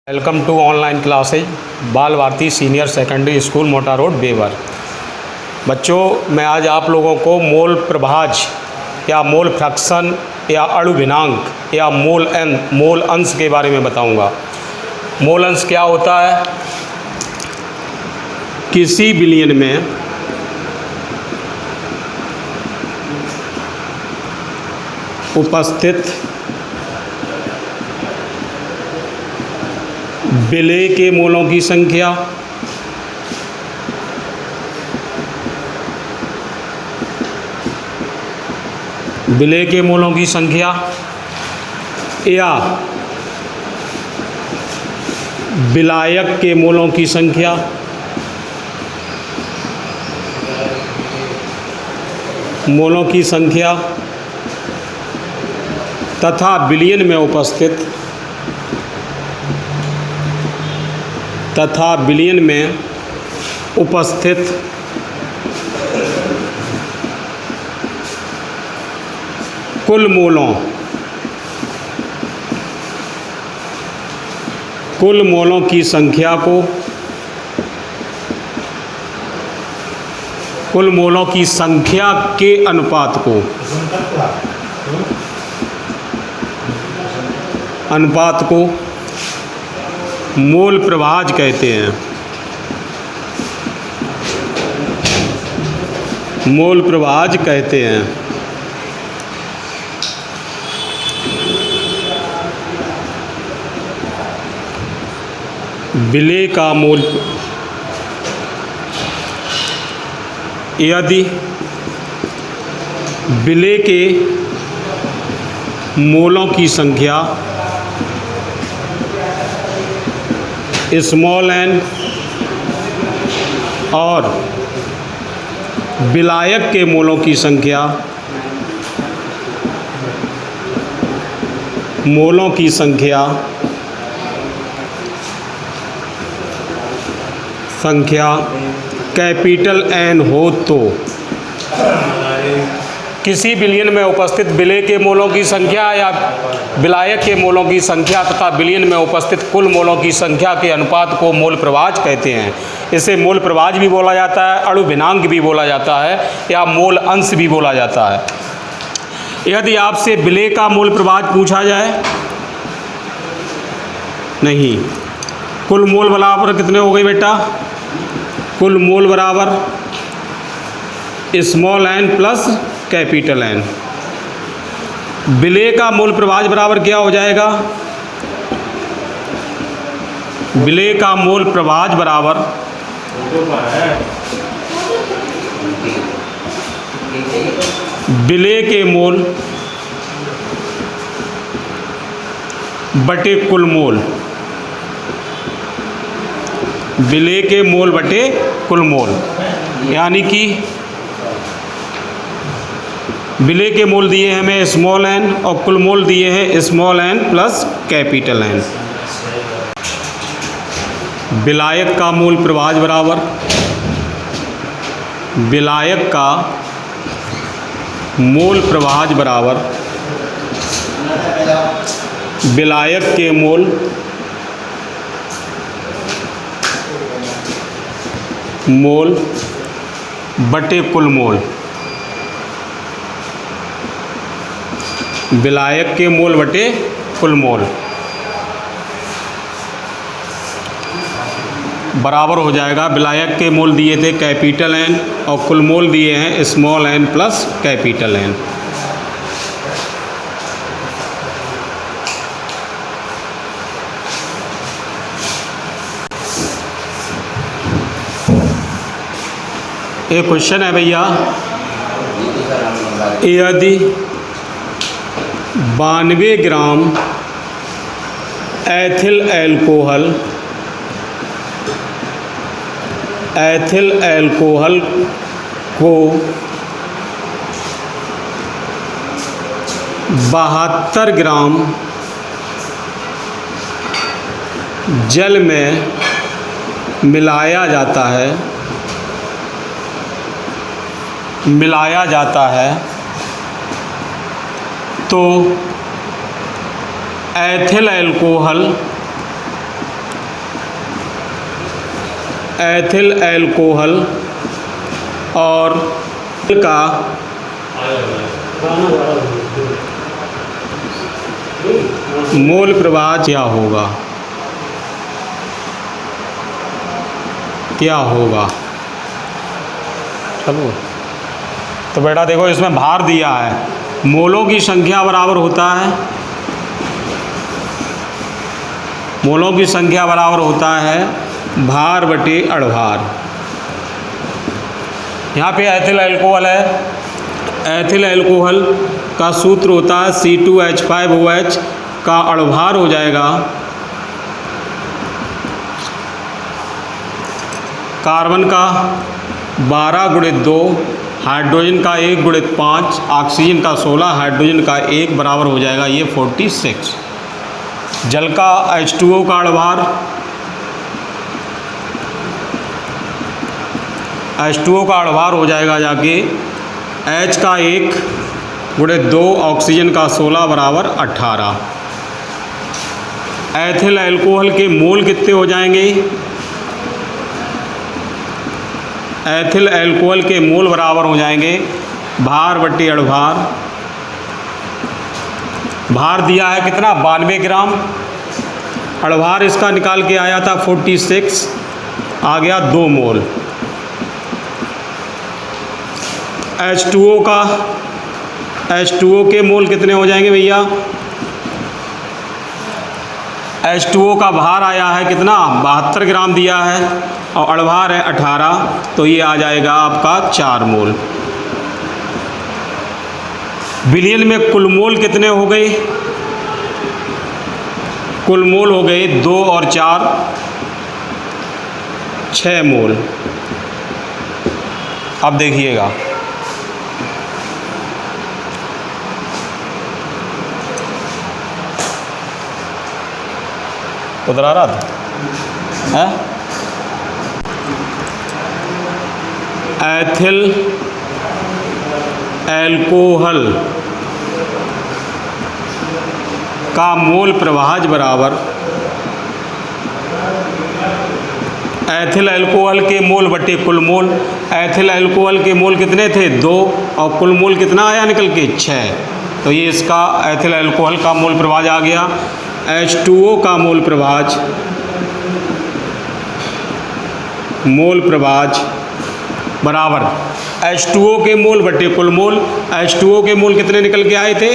Welcome to online classes बाल Bharti senior secondary school मोटा road Weber. बच्चों, मैं आज आप लोगों को मोल प्रभाज या मोल फ्रैक्शन या अणु भिन्नांक या मोल अंश के बारे में बताऊंगा। मोल अंश क्या होता है? किसी विलयन में उपस्थित विलेय के मोलों की संख्या विलेय के मोलों की संख्या या विलायक के मोलों की संख्या तथा विलयन में उपस्थित कुल मोलों की संख्या को कुल मोलों की संख्या के अनुपात को मोल प्रभाज कहते हैं। मोल प्रभाज कहते हैं। विलेय का मोल, यदि विलेय के मोलों की संख्या स्मॉल n और विलायक के मोलों की संख्या कैपिटल N हो तो किसी विलयन में उपस्थित विलेय के मोलों की संख्या या विलायक के मोलों की संख्या तथा विलयन में उपस्थित कुल मोलों की संख्या के अनुपात को मोल प्रभाज कहते हैं। इसे मोल प्रभाज भी बोला जाता है, अणु भिन्नांक भी बोला जाता है या मोल अंश भी बोला जाता है। यदि आपसे विलेय का मोल प्रभाज पूछा जाए, नहीं, कुल मोल बराबर कितने हो गए बेटा? कुल मोल बराबर small n plus capital N। विलेय का मोल प्रभाज बराबर क्या हो जाएगा? विलेय का मोल प्रभाज बराबर विलेय के मोल बटे कुल मोल। विलेय के मोल बटे कुल मोल, यानी कि विलेय के मोल दिए हैं हमें स्मॉल n और कुल मोल दिए हैं small n plus capital N। विलायक का मोल प्रभाज बराबर विलायक का मोल प्रभाज बराबर विलायक के मोल बटे कुल मोल। विलायक के मोल बटे कुल मोल बराबर हो जाएगा, विलायक के मोल दिए थे कैपिटल N और कुल मोल दिए हैं small n plus capital N। एक क्वेश्चन है भैया, यदि 92 ग्राम एथिल एल्कोहल को 72 ग्राम जल में मिलाया जाता है तो एथिल अल्कोहल एथिल एल्कोहल और का मोल प्रवाह क्या होगा, क्या होगा। चलो तो बेटा देखो, इसमें भार दिया है, मोलों की संख्या बराबर होता है, मोलों की संख्या बराबर होता है भार बटे अड़भार। यहाँ पे एथिल अल्कोहल है, एथिल अल्कोहल का सूत्र होता है C2H5OH का अड़भार हो जाएगा कार्बन का 12 गुणित 2, हाइड्रोजन का 1 गुणित 5, ऑक्सीजन का 16, हाइड्रोजन का 1 बराबर हो जाएगा ये 46। जल का H2O का अड़भार, H2O का अड़भार हो जाएगा जाके H का 1 गुणित 2, ऑक्सीजन का 16 बराबर 18। एथिल अल्कोहल के मोल कितने हो जाएंगे, एथिल अल्कोहल के मोल बराबर हो जाएंगे भार बट्टी अड़भार। भार दिया है कितना 92 ग्राम, अड़भार इसका निकाल के आया था 46, आ गया 2 मोल। H2O का, H2O के मोल कितने हो जाएंगे भैया, H2O का भार आया है कितना 72 ग्राम दिया है और अड़भार है 18, तो ये आ जाएगा आपका 4 मोल। विलयन में कुल मोल कितने हो गए, कुल मोल हो गए 2 और 4 6 मोल। अब देखिएगा उधर आ रहा था है? एथिल एल्कोहल का मोल प्रवाह बराबर एथिल अल्कोहल के मोल बटे कुल मोल। एथिल अल्कोहल के मोल कितने थे 2 और कुल मोल कितना आया निकल के 6, तो ये इसका एथिल अल्कोहल का मोल प्रवाह आ गया। H2O का मोल प्रवाह, मोल प्रवाह बराबर H2O के मोल बटे कुल मोल। H2O के मोल कितने निकल के आए थे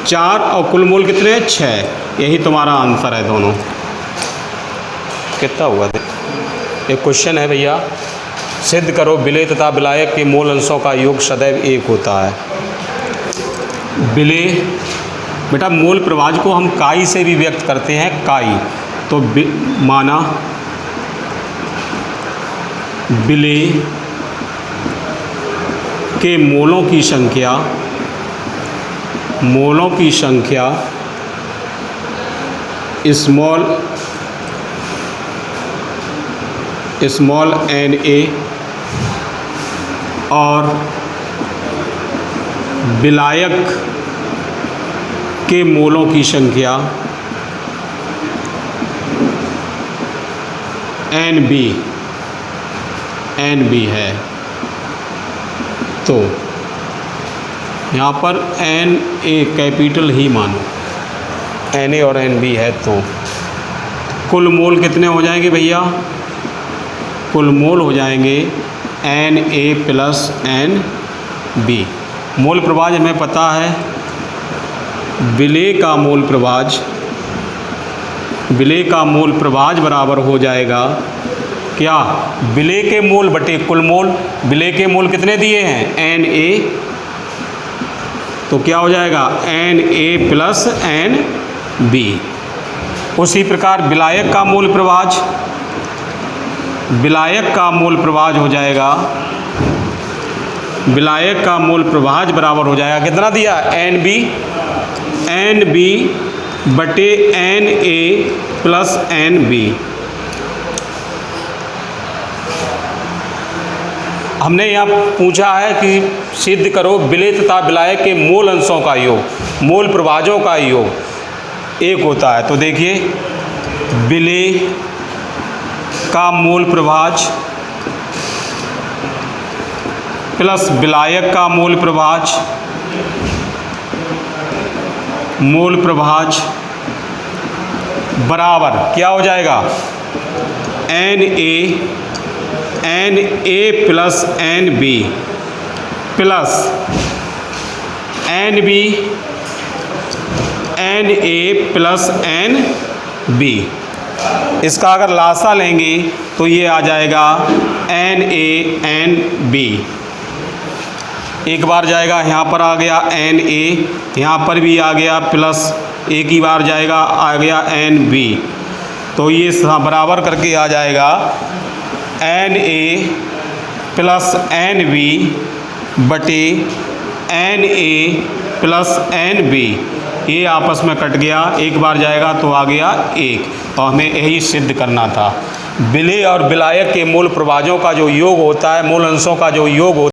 4 और कुल मोल कितने 6, यही तुम्हारा आंसर है दोनों। कितना हुआ थे? एक क्वेश्चन है भैया, सिद्ध करो विलेय तथा विलायक के मोल अंशों का योग सदैव एक होता है। विलेय बेटा मोल प्रवाह को हम काई से भी व्यक्त करते हैं, काई, तो माना विलेय के मोलों की संख्या, मोलों की संख्या स्मॉल Na और विलायक के मोलों की संख्या Nb है। तो यहाँ पर Na कैपिटल ही मानो, Na और Nb है, तो कुल मोल कितने हो जाएंगे भैया, कुल मोल हो जाएंगे Na प्लस Nb। मोल प्रवाह हमें पता है, विलेय का मोल प्रवाह, विलेय का मोल प्रवाह बराबर हो जाएगा क्या, विलेय के मोल बटे कुल मोल। विलेय के मोल कितने दिए हैं Na, तो क्या हो जाएगा Na प्लस Nb। उसी प्रकार विलायक का मोल प्रवाह, विलायक का मोल प्रवाह हो जाएगा, विलायक का मोल प्रवाह बराबर हो जाएगा कितना दिया Nb बटे Na प्लस Nb। हमने यहाँ पूछा है कि सिद्ध करो विलेय तथा विलायक के मोल अंशों का योग, मोल प्रवाहों का योग एक होता है। तो देखिए विलेय का मोल प्रवाह प्लस विलायक का मूल प्रभाज बराबर क्या हो जाएगा, Na plus Nb plus Na plus Nb। इसका अगर लासा लेंगे तो ये आ जाएगा NaNb। एक बार जाएगा, यहाँ पर आ गया Na, यहाँ पर भी आ गया, प्लस एक ही बार जाएगा, आ गया Nb। तो ये बराबर करके आ जाएगा Na प्लस Nb बटे Na प्लस Nb। ये आपस में कट गया, एक बार जाएगा तो आ गया 1। तो हमें यही सिद्ध करना था। विलेय और विलायक के मूल प्रभाजों का जो योग होता है, मूल अंशों का जो योग होता है